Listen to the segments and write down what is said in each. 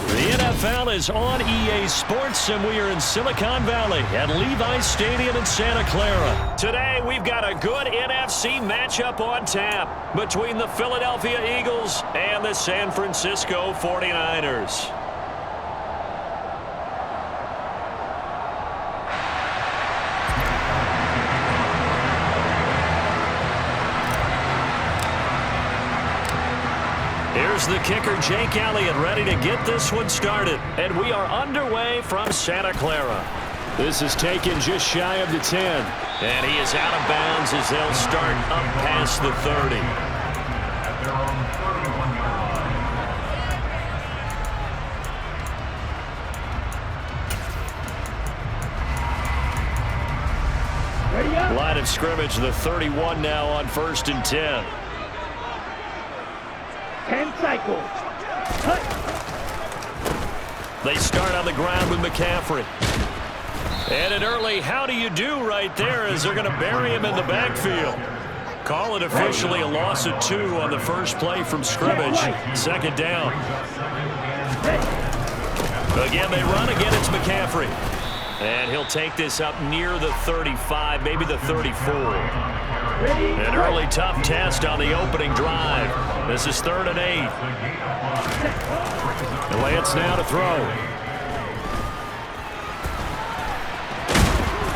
The NFL is on EA Sports, and we are in Silicon Valley at Levi's Stadium in Santa Clara. Today, we've got a good NFC matchup on tap between the Philadelphia Eagles and the San Francisco 49ers. Here's the kicker, Jake Elliott, ready to get this one started. And we are underway from Santa Clara. This is taken just shy of the 10. And he is out of bounds as they'll start up past the 30. Line of scrimmage, the 31 now on 1st and 10. 10 cycles. Cut. They start on the ground with McCaffrey. And an early how do you do right there as they're going to bury him in the backfield. Call it officially a loss of 2 on the first play from scrimmage. Second down. Again, they run. Again, it's McCaffrey. And he'll take this up near the 35, maybe the 34. An early tough test on the opening drive. This is 3rd and 8. Lance now to throw.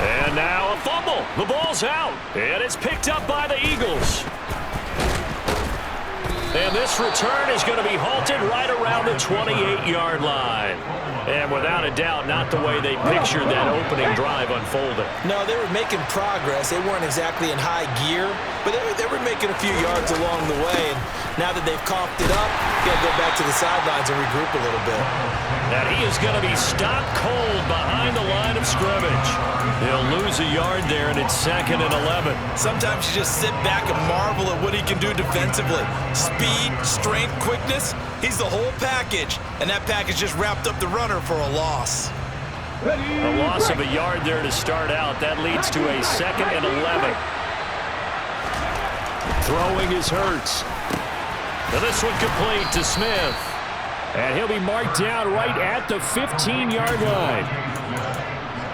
And now a fumble. The ball's out. And it's picked up by the Eagles. And this return is going to be halted right around the 28-yard line. And without a doubt, not the way they pictured that opening drive unfolding. No, they were making progress. They weren't exactly in high gear, but they were making a few yards along the way. And now that they've coughed it up, got to go back to the sidelines and regroup a little bit. And he is going to be stopped cold behind the line of scrimmage. He'll lose a yard there, and it's 2nd and 11. Sometimes you just sit back and marvel at what he can do defensively. Speed, strength, quickness, he's the whole package. And that package just wrapped up the runner for a loss. A loss of a yard there to start out. That leads to a 2nd and 11. Throwing is Hurts. Now this one complete to Smith. And he'll be marked down right at the 15-yard line.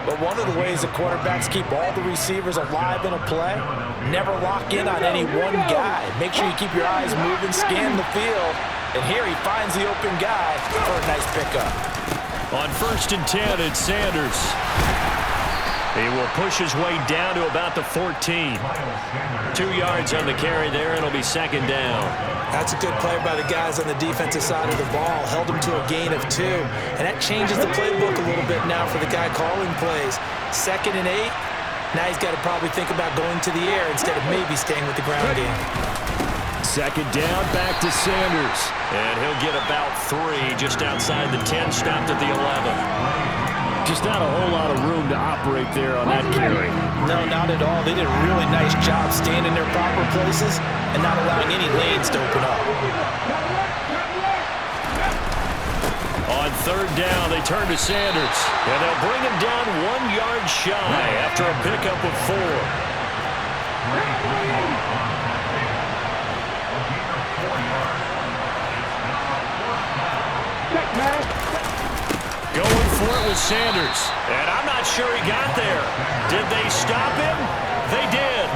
But one of the ways that quarterbacks keep all the receivers alive in a play, never lock in on any one guy. Make sure you keep your eyes moving, scan the field. And here he finds the open guy for a nice pickup. On 1st and 10, it's Sanders. He will push his way down to about the 14. 2 yards on the carry there, and it'll be 2nd down. That's a good play by the guys on the defensive side of the ball. Held him to a gain of 2. And that changes the playbook a little bit now for the guy calling plays. 2nd and 8. Now he's got to probably think about going to the air instead of maybe staying with the ground game. 2nd down, back to Sanders. And he'll get about 3 just outside the 10, stopped at the 11. Just not a whole lot of room to operate there on that carry. No, not at all. They did a really nice job staying in their proper places and not allowing any lanes to open up. On 3rd down, they turn to Sanders. And they'll bring him down 1 yard shy after a pickup of 4. Going for it with Sanders. And I'm not sure he got there. Did they stop him? They did.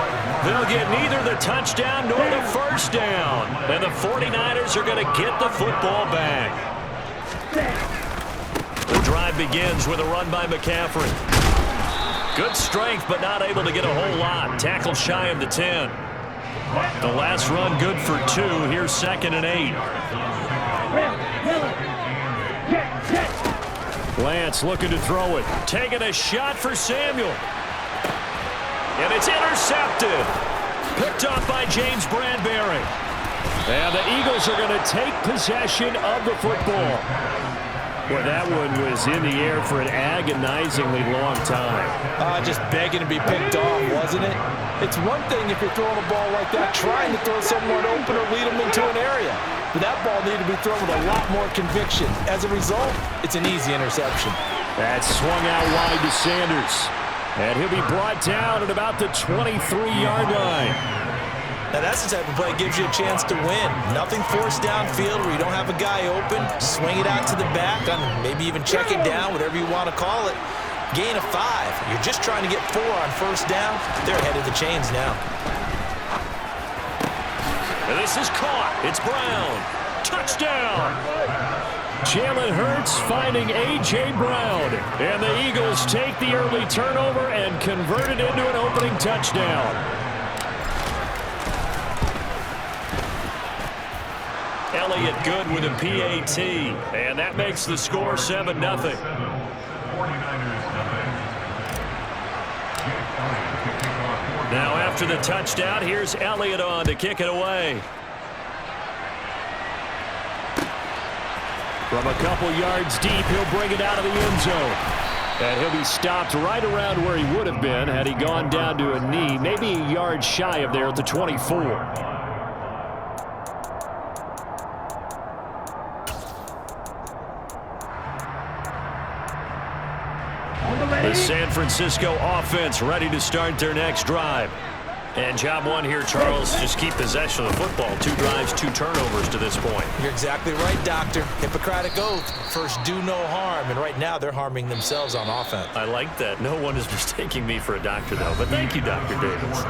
They'll get neither the touchdown nor the 1st down. And the 49ers are going to get the football back. The drive begins with a run by McCaffrey. Good strength, but not able to get a whole lot. Tackled shy of the 10. The last run good for 2. Here's 2nd and 8. Lance looking to throw it. Taking a shot for Samuel. And it's intercepted. Picked off by James Bradbury. And the Eagles are going to take possession of the football. Well, that one was in the air for an agonizingly long time. Just begging to be picked off, wasn't it? It's one thing if you're throwing a ball like that, trying to throw someone open or lead them into an area. But that ball needed to be thrown with a lot more conviction. As a result, it's an easy interception. That's swung out wide to Sanders. And he'll be brought down at about the 23-yard line. Now that's the type of play that gives you a chance to win. Nothing forced downfield where you don't have a guy open. Swing it out to the back, maybe even check it down, whatever you want to call it. Gain of 5. You're just trying to get 4 on first down. They're ahead of the chains now. And this is caught. It's Brown. Touchdown. Jalen Hurts finding A.J. Brown. And the Eagles take the early turnover and convert it into an opening touchdown. Elliott good with a PAT. And that makes the score 7-0. Now after the touchdown, here's Elliott on to kick it away. From a couple yards deep, he'll bring it out of the end zone. And he'll be stopped right around where he would have been had he gone down to a knee, maybe a yard shy of there at the 24. The San Francisco offense ready to start their next drive. And job one here, Charles, just keep possession of the football. 2 drives, 2 turnovers to this point. You're exactly right, Doctor. Hippocratic oath. First, do no harm. And right now, they're harming themselves on offense. I like that. No one is mistaking me for a doctor, though. But thank you, Dr. Davis.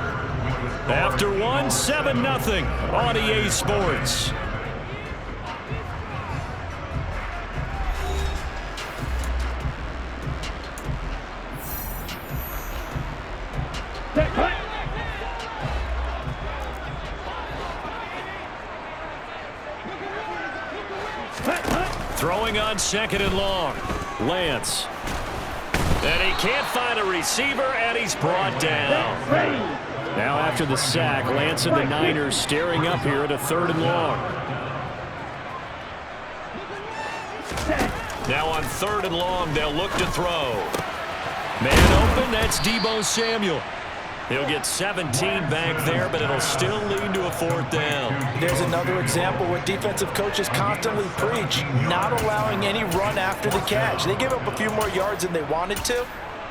After one, 7-0 on EA Sports. Throwing on 2nd and long. Lance. And he can't find a receiver, and he's brought down. Now after the sack, Lance and the Niners staring up here at a 3rd and long. Now on 3rd and long, they'll look to throw. Man open, that's Deebo Samuel. He'll get 17 back there, but it'll still lead to a 4th down. There's another example where defensive coaches constantly preach, not allowing any run after the catch. They give up a few more yards than they wanted to,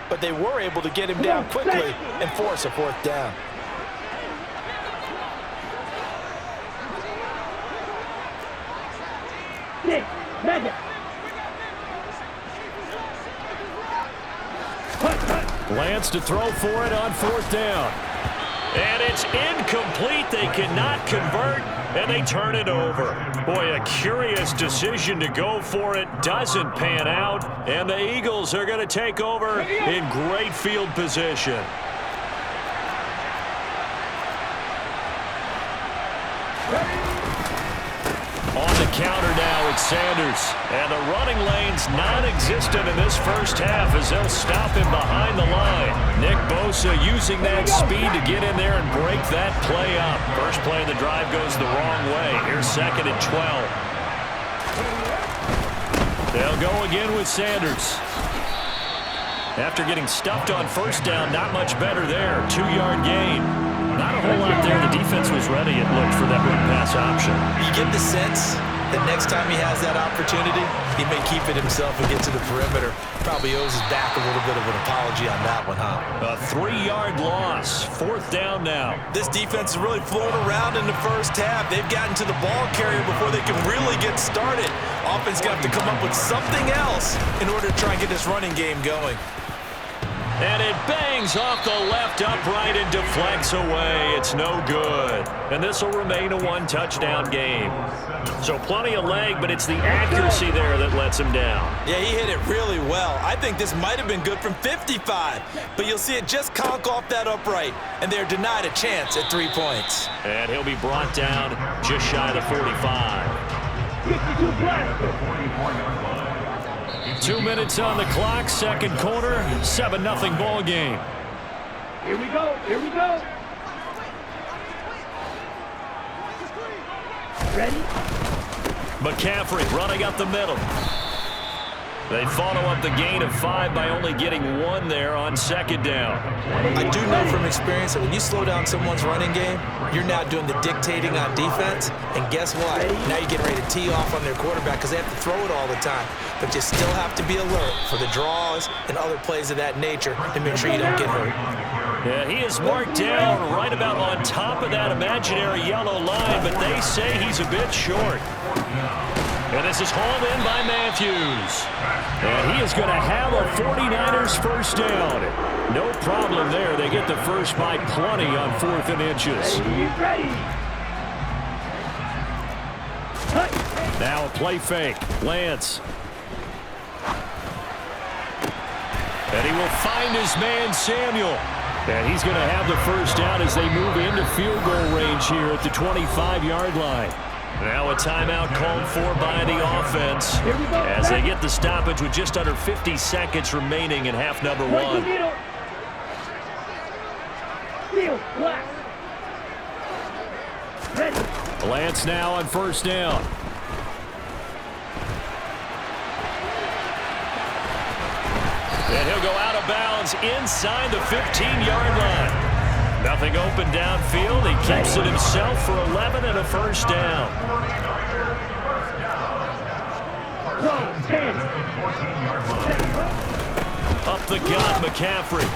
but they were able to get him down quickly and force a 4th down. Lance to throw for it on 4th down. And it's incomplete. They cannot convert, and they turn it over. Boy, a curious decision to go for it. Doesn't pan out, and the Eagles are going to take over in great field position. On the counter now, it's Sanders. And the running lane's non-existent in this first half as they'll stop him behind the line. Nick Bosa using that speed to get in there and break that play up. First play of the drive goes the wrong way. Here's 2nd and 12. They'll go again with Sanders. After getting stuffed on 1st down, not much better there. 2-yard gain. Not a whole lot there. The defense was ready, it looked, for that run-pass option. You get the sense that next time he has that opportunity, he may keep it himself and get to the perimeter. Probably owes his back a little bit of an apology on that one, huh? A 3-yard loss. 4th down now. This defense is really flown around in the first half. They've gotten to the ball carrier before they can really get started. Offense got to come up with something else in order to try and get this running game going. And it bangs off the left upright and deflects away. It's no good. And this will remain a 1-touchdown game. So plenty of leg, but it's the accuracy there that lets him down. Yeah, he hit it really well. I think this might have been good from 55. But you'll see it just conk off that upright. And they're denied a chance at 3 points. And he'll be brought down just shy of the 45. 2 minutes on the clock, 2nd quarter, 7-0 ball game. Here we go, here we go. Ready? McCaffrey running up the middle. They follow up the gain of 5 by only getting 1 there on 2nd down. I do know from experience that when you slow down someone's running game, you're now doing the dictating on defense. And guess what? Now you're getting ready to tee off on their quarterback because they have to throw it all the time. But you still have to be alert for the draws and other plays of that nature and make sure you don't get hurt. Yeah, he is marked down right about on top of that imaginary yellow line, but they say he's a bit short. And this is hauled in by Matthews. And he is going to have a 49ers first down. No problem there. They get the first by plenty on 4th and inches. Now a play fake. Lance. And he will find his man, Samuel. And he's going to have the first down as they move into field goal range here at the 25-yard line. Now a timeout called for by the offense as they get the stoppage with just under 50 seconds remaining in half number one. Lance now on first down. And he'll go out of bounds inside the 15-yard line. Nothing open downfield. He keeps it himself for 11 and a first down. Up the gut, McCaffrey.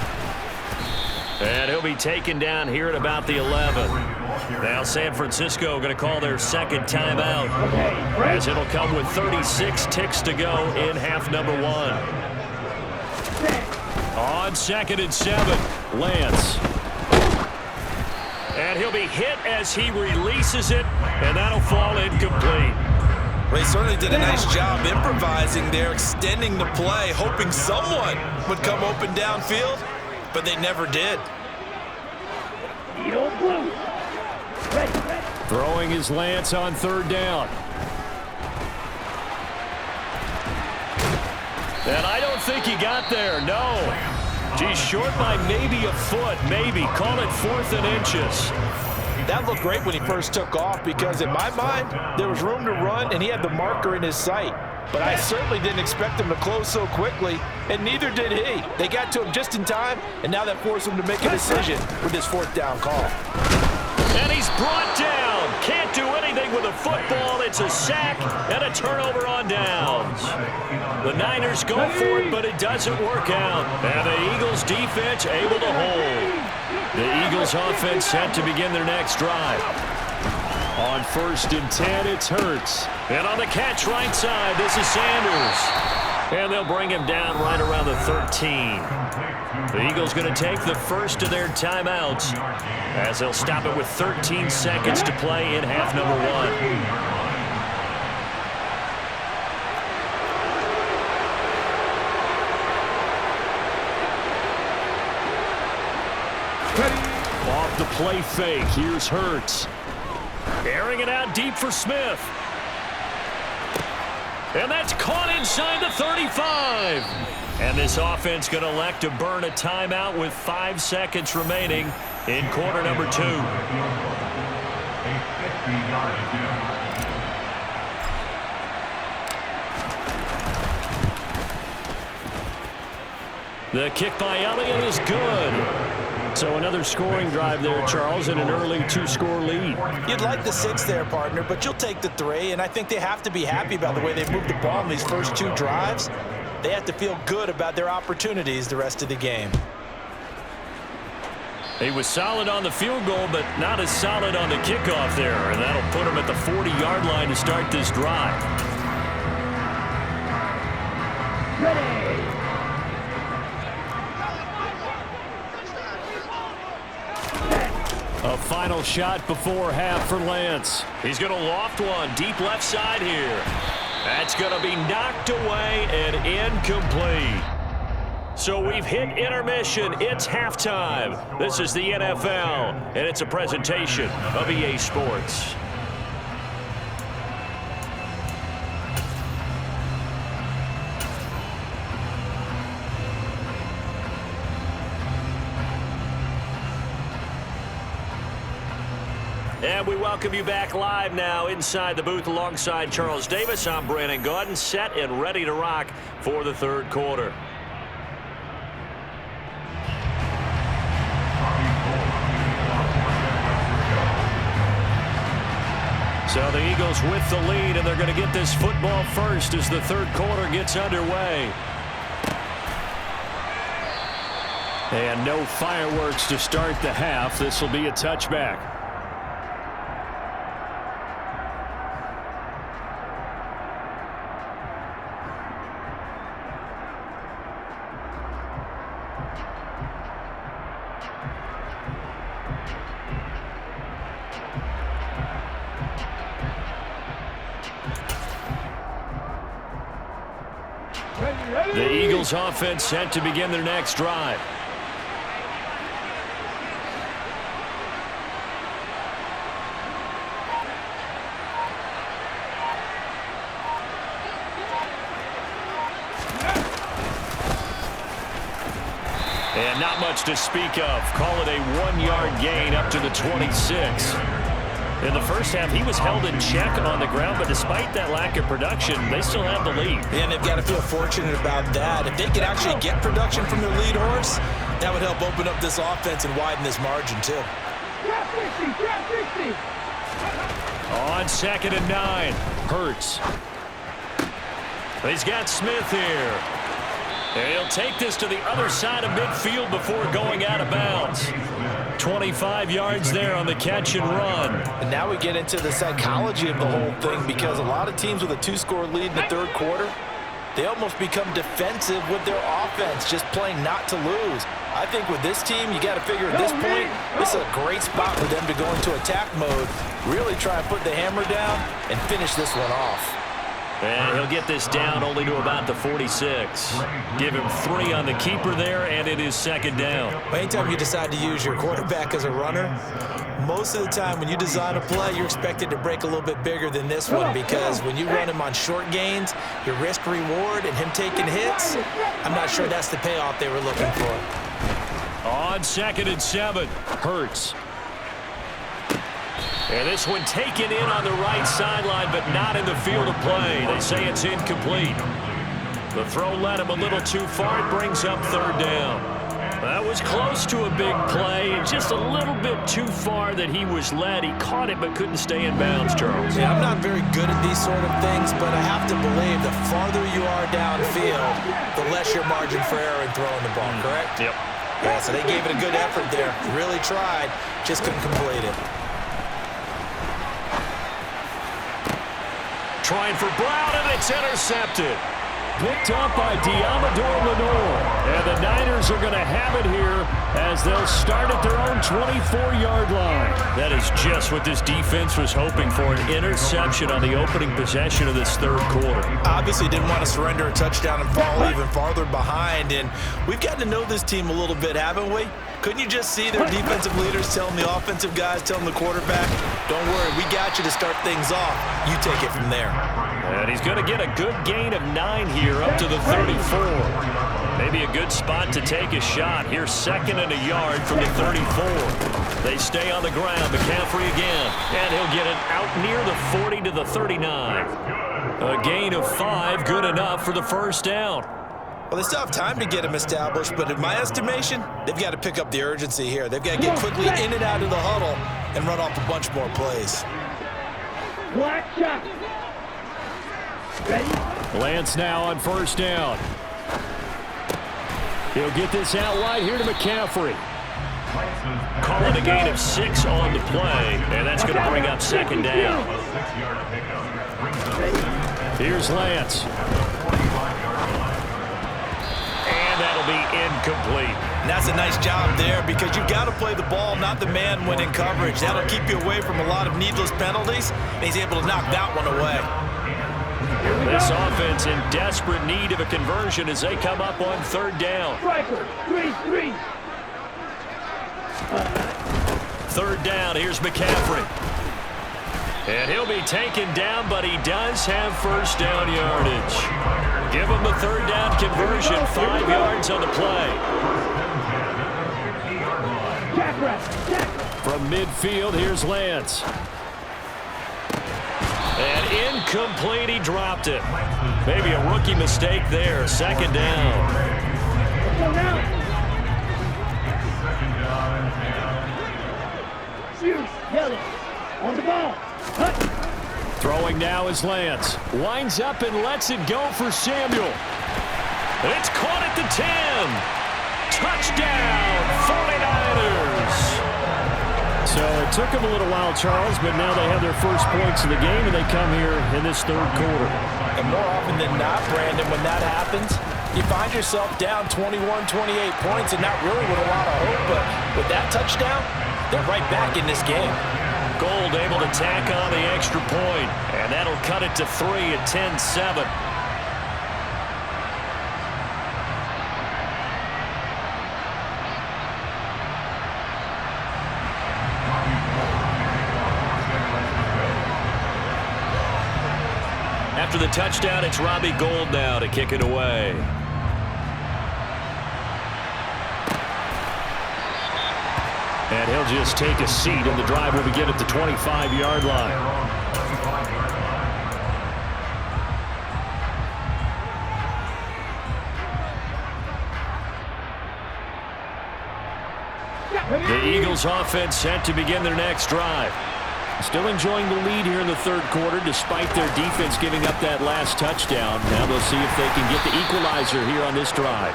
And he'll be taken down here at about the 11. Now San Francisco going to call their second timeout as it'll come with 36 ticks to go in half number one. On 2nd and 7, Lance. And he'll be hit as he releases it, and that'll fall incomplete. Well, he certainly did a nice job improvising there, extending the play, hoping someone would come open downfield, but they never did. Throwing his Lance on 3rd down. And I don't think he got there, no. He's short by maybe a foot, maybe. Call it 4th and inches. That looked great when he first took off because, in my mind, there was room to run and he had the marker in his sight. But I certainly didn't expect him to close so quickly, and neither did he. They got to him just in time, and now that forced him to make a decision with his 4th down call. And he's brought down. Can't do anything with a football. It's a sack and a turnover on downs. The Niners go for it, but it doesn't work out. And the Eagles defense able to hold. The Eagles offense set to begin their next drive. On 1st and 10, it's Hurts. And on the catch right side, this is Sanders. And they'll bring him down right around the 13. The Eagles going to take the first of their timeouts as they'll stop it with 13 seconds to play in half number one. Off the play fake, here's Hurts. Airing it out deep for Smith. And that's caught inside the 35. And this offense going to elect to burn a timeout with 5 seconds remaining in quarter number 2. The kick by Elliott is good. So another scoring drive there, Charles, and an early 2-score lead. You'd like the 6 there, partner, but you'll take the 3, and I think they have to be happy about the way they've moved the ball in these first 2 drives. They have to feel good about their opportunities the rest of the game. He was solid on the field goal, but not as solid on the kickoff there, and that'll put him at the 40-yard line to start this drive. Ready. A final shot before half for Lance. He's going to loft one deep left side here. That's going to be knocked away and incomplete. So we've hit intermission. It's halftime. This is the NFL, and it's a presentation of EA Sports. And we welcome you back live now inside the booth alongside Charles Davis. I'm Brandon Gaudin, set and ready to rock for the third quarter. So the Eagles with the lead, and they're going to get this football first as the third quarter gets underway. And no fireworks to start the half. This will be a touchback. The Eagles offense set to begin their next drive. And not much to speak of. Call it a 1-yard gain up to the 26. In the first half, he was held in check on the ground, but despite that lack of production, they still have the lead. And they've got to feel fortunate about that. If they could actually get production from their lead horse, that would help open up this offense and widen this margin, too. Trap 60, trap 60. On 2nd and 9, Hurts. He's got Smith here. And he'll take this to the other side of midfield before going out of bounds. 25 yards there on the catch and run. And now we get into the psychology of the whole thing, because a lot of teams with a 2-score lead in the third quarter, they almost become defensive with their offense, just playing not to lose. I think with this team, you got to figure at this point, this is a great spot for them to go into attack mode, really try and put the hammer down and finish this one off. And he'll get this down only to about the 46. Give him 3 on the keeper there, and it is 2nd down. Well, anytime you decide to use your quarterback as a runner, most of the time when you design a play, you're expected to break a little bit bigger than this one, because when you run him on short gains, your risk-reward and him taking hits, I'm not sure that's the payoff they were looking for. On 2nd and 7, Hurts. And this one taken in on the right sideline, but not in the field of play. They say it's incomplete. The throw led him a little too far. It brings up 3rd down. That was close to a big play, and just a little bit too far that he was led. He caught it but couldn't stay in bounds, Charles. Yeah, I'm not very good at these sort of things, but I have to believe the farther you are downfield, the less your margin for error in throwing the ball, correct? Yep. Yeah, so they gave it a good effort there. Really tried, just couldn't complete it. Trying for Brown, and it's intercepted. Picked up by Diamador Lenore. And the Niners are going to have it here as they'll start at their own 24-yard line. That is just what this defense was hoping for, an interception on the opening possession of this third quarter. Obviously didn't want to surrender a touchdown and fall even farther behind. And we've gotten to know this team a little bit, haven't we? Couldn't you just see their defensive leaders telling the offensive guys, telling the quarterback, don't worry, we got you to start things off. You take it from there. And he's going to get a good gain of 9 here up to the 34. Maybe a good spot to take a shot. Here's 2nd and a yard from the 34. They stay on the ground. McCaffrey again. And he'll get it out near the 40 to the 39. A gain of 5, good enough for the 1st down. Well, they still have time to get him established, but in my estimation, they've got to pick up the urgency here. They've got to get quickly in and out of the huddle and run off a bunch more plays. Black shot. Ready? Lance now on 1st down. He'll get this out wide here to McCaffrey. Calling a gain of 6 on the play, and that's going to bring up 2nd down. Here's Lance. And that'll be incomplete. And that's a nice job there, because you've got to play the ball, not the man when in coverage. That'll keep you away from a lot of needless penalties, and he's able to knock that one away. This offense in desperate need of a conversion as they come up on 3rd down. Striker, 3-3. 3rd down, here's McCaffrey. And he'll be taken down, but he does have 1st down yardage. Give him the 3rd down conversion, 5 yards on the play. From midfield, here's Lance. And incomplete, he dropped it. Maybe a rookie mistake there, 2nd down. On the ball. Throwing now is Lance. Winds up and lets it go for Samuel. It's caught at the 10. Touchdown, 49ers! So it took them a little while, Charles, but now they have their first points of the game, and they come here in this third quarter. And more often than not, Brandon, when that happens, you find yourself down 21, 28 points, and not really with a lot of hope, but with that touchdown, they're right back in this game. Gold able to tack on the extra point, and that'll cut it to 3 at 10-7. After the touchdown, it's Robbie Gould now to kick it away. And he'll just take a seat, and the drive will begin at the 25-yard line. The Eagles offense set to begin their next drive. Still enjoying the lead here in the third quarter despite their defense giving up that last touchdown. Now they'll see if they can get the equalizer here on this drive.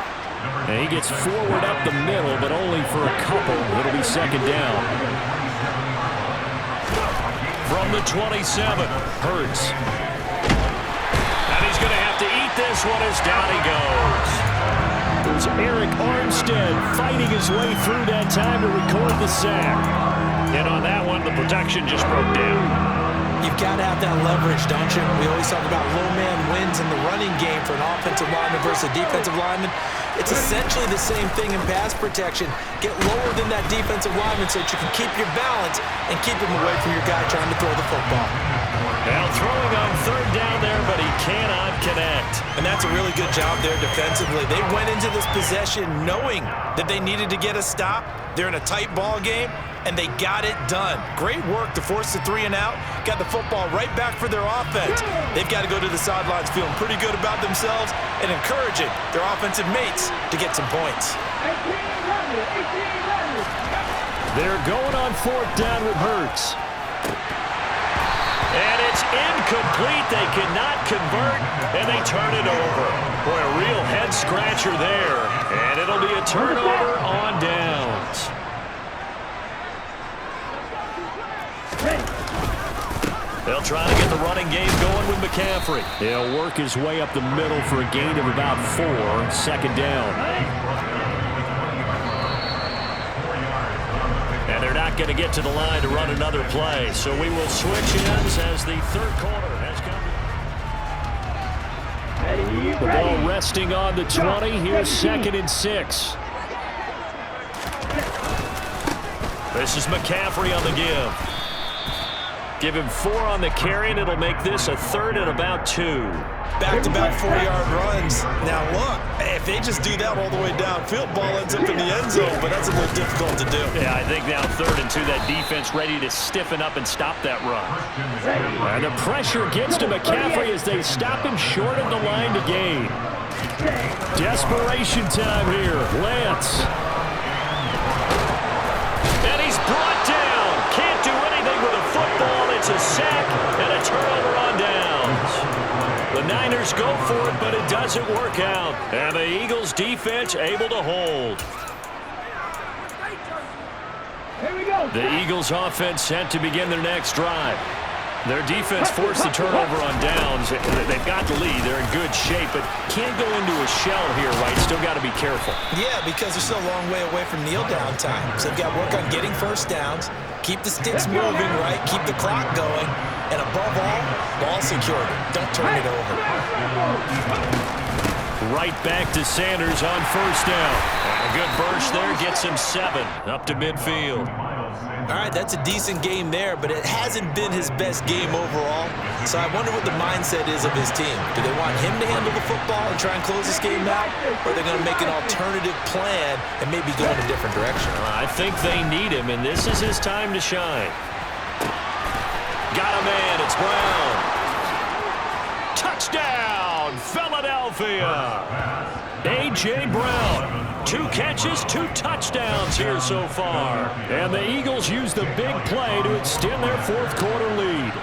And he gets forward up the middle, but only for a couple. It'll be second down. From the 27, Hurts. And he's going to have to eat this one as down he goes. There's Eric Armstead fighting his way through that time to record the sack. And on that one, the protection just broke down. You've got to have that leverage, don't you? We always talk about low man wins in the running game for an offensive lineman versus a defensive lineman. It's essentially the same thing in pass protection. Get lower than that defensive lineman so that you can keep your balance and keep him away from your guy trying to throw the football. Now throwing on third down there, but he cannot connect. And that's a really good job there defensively. They went into this possession knowing that they needed to get a stop. They're in a tight ball game, and they got it done. Great work to force the 3 and out. Got the football right back for their offense. They've got to go to the sidelines feeling pretty good about themselves and encouraging their offensive mates to get some points. They're going on fourth down with Hurts. And it's incomplete. They cannot convert, and they turn it over. Boy, a real head-scratcher there. And it'll be a turnover on downs. They'll try to get the running game going with McCaffrey. He'll work his way up the middle for a gain of about 4. Second down. And they're not going to get to the line to run another play. So we will switch ends as the third quarter has come. The ball resting on the 20. Here's 2nd and 6. This is McCaffrey on the give. Give him 4 on the carry, and it'll make this a 3rd and about 2. Back-to-back 4-yard runs. Now, look, if they just do that all the way downfield, ball ends up in the end zone, but that's a little difficult to do. Yeah, I think now 3rd and 2, that defense ready to stiffen up and stop that run. And the pressure gets to McCaffrey as they stop him short of the line to gain. Desperation time here. Lance. And he's brought down. Can't do anything with a football. It's a sack and a turnover on downs. The Niners go for it, but it doesn't work out. And the Eagles defense able to hold. Here we go. The Eagles offense set to begin their next drive. Their defense forced the turnover on downs. They've got the lead. They're in good shape, but can't go into a shell here, right? Still got to be careful. Yeah, because they're still a long way away from kneel-down time. So they've got to work on getting first downs, keep the sticks moving, right? Keep the clock going, and above all, ball secured. Don't turn it over. Right back to Sanders on first down. And a good burst there gets him 7 up to midfield. All right, that's a decent game there, but it hasn't been his best game overall. So I wonder what the mindset is of his team. Do they want him to handle the football and try and close this game out? Or are they going to make an alternative plan and maybe go in a different direction? I think they need him, and this is his time to shine. Got a man. It's Brown. Touchdown, Philadelphia. A.J. Brown. 2 catches, 2 touchdowns here so far. And the Eagles use the big play to extend their fourth quarter lead.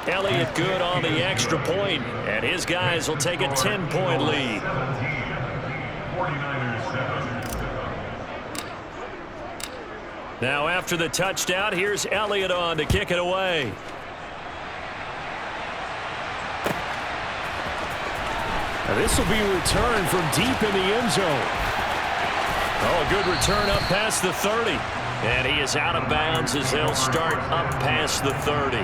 Elliott good on the extra point, and his guys will take a 10-point lead. Now after the touchdown, here's Elliott on to kick it away. Now this will be returned from deep in the end zone. Oh, a good return up past the 30. And he is out of bounds as they'll start up past the 30.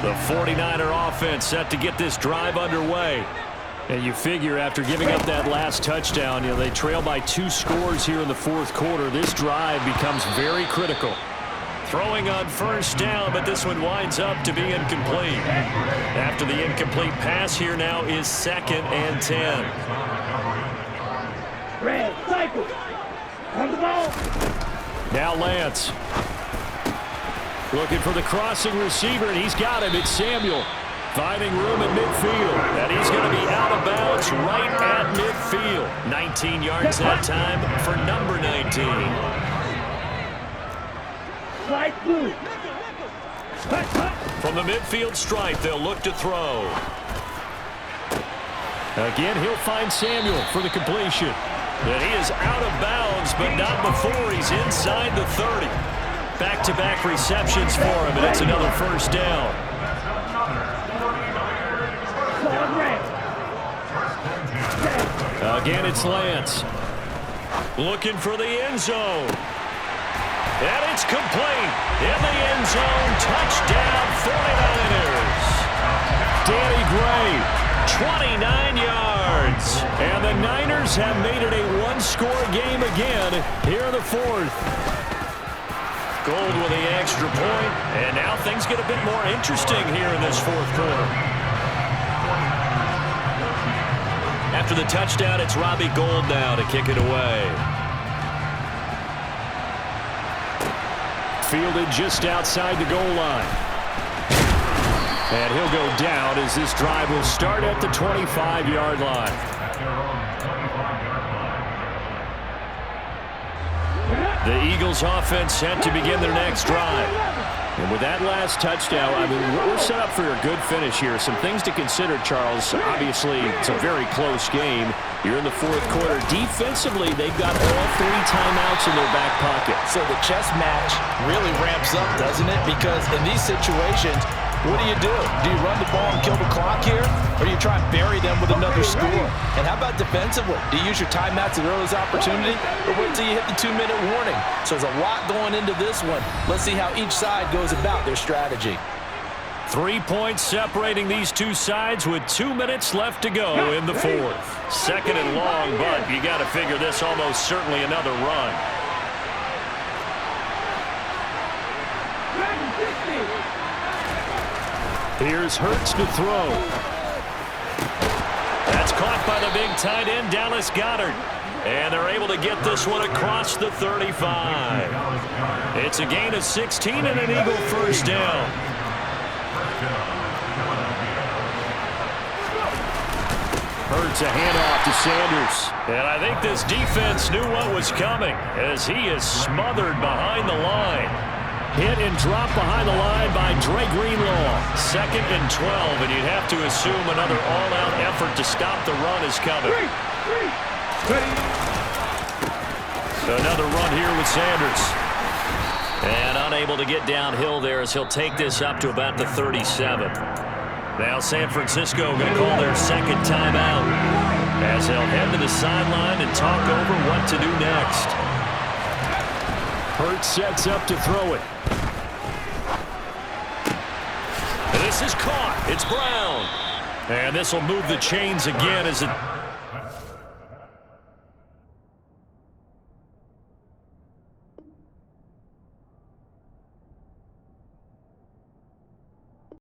The 49er offense set to get this drive underway. And you figure after giving up that last touchdown, they trail by 2 scores here in the fourth quarter. This drive becomes very critical. Throwing on first down, but this one winds up to be incomplete. After the incomplete pass, here now is 2nd and 10. Red, cycle. On the ball. Now Lance. Looking for the crossing receiver, and he's got him. It's Samuel. Finding room at midfield. And he's going to be out of bounds right at midfield. 19 yards that time for number 19. From the midfield stripe, they'll look to throw. Again, he'll find Samuel for the completion. And he is out of bounds, but not before he's inside the 30. Back-to-back receptions for him, and it's another first down. Again, it's Lance. Looking for the end zone. And it's complete. In the end zone, touchdown 49ers. Danny Gray, 29 yards. And the Niners have made it a one-score game again here in the fourth. Gold with the extra point, and now things get a bit more interesting here in this fourth quarter. After the touchdown, it's Robbie Gould now to kick it away. Fielded just outside the goal line. And he'll go down as this drive will start at the 25-yard line. The Eagles offense set to begin their next drive. And with that last touchdown, I mean, we're set up for a good finish here. Some things to consider, Charles. Obviously, it's a very close game. You're in the fourth quarter. Defensively, they've got all 3 timeouts in their back pocket. So the chess match really ramps up, doesn't it? Because in these situations, what do? Do you run the ball and kill the clock here? Or do you try and bury them with another score? And how about defensively? Do you use your timeouts at the earliest opportunity? Or wait till you hit the 2-minute warning? So there's a lot going into this one. Let's see how each side goes about their strategy. 3 points separating these two sides with 2 minutes left to go in the fourth. 2nd and long, but you got to figure this almost certainly another run. Here's Hurts to throw. That's caught by the big tight end, Dallas Goedert. And they're able to get this one across the 35. It's a gain of 16 and an Eagle first down. Hurts a handoff to Sanders. And I think this defense knew what was coming as he is smothered behind the line. Hit and drop behind the line by Dre Greenlaw. 2nd and 12, and you'd have to assume another all-out effort to stop the run is coming. Another run here with Sanders. And unable to get downhill there as he'll take this up to about the 37. Now San Francisco going to call their 2nd timeout as they'll head to the sideline and talk over what to do next. Hurts sets up to throw it. This is caught. It's Brown. And this will move the chains again as it...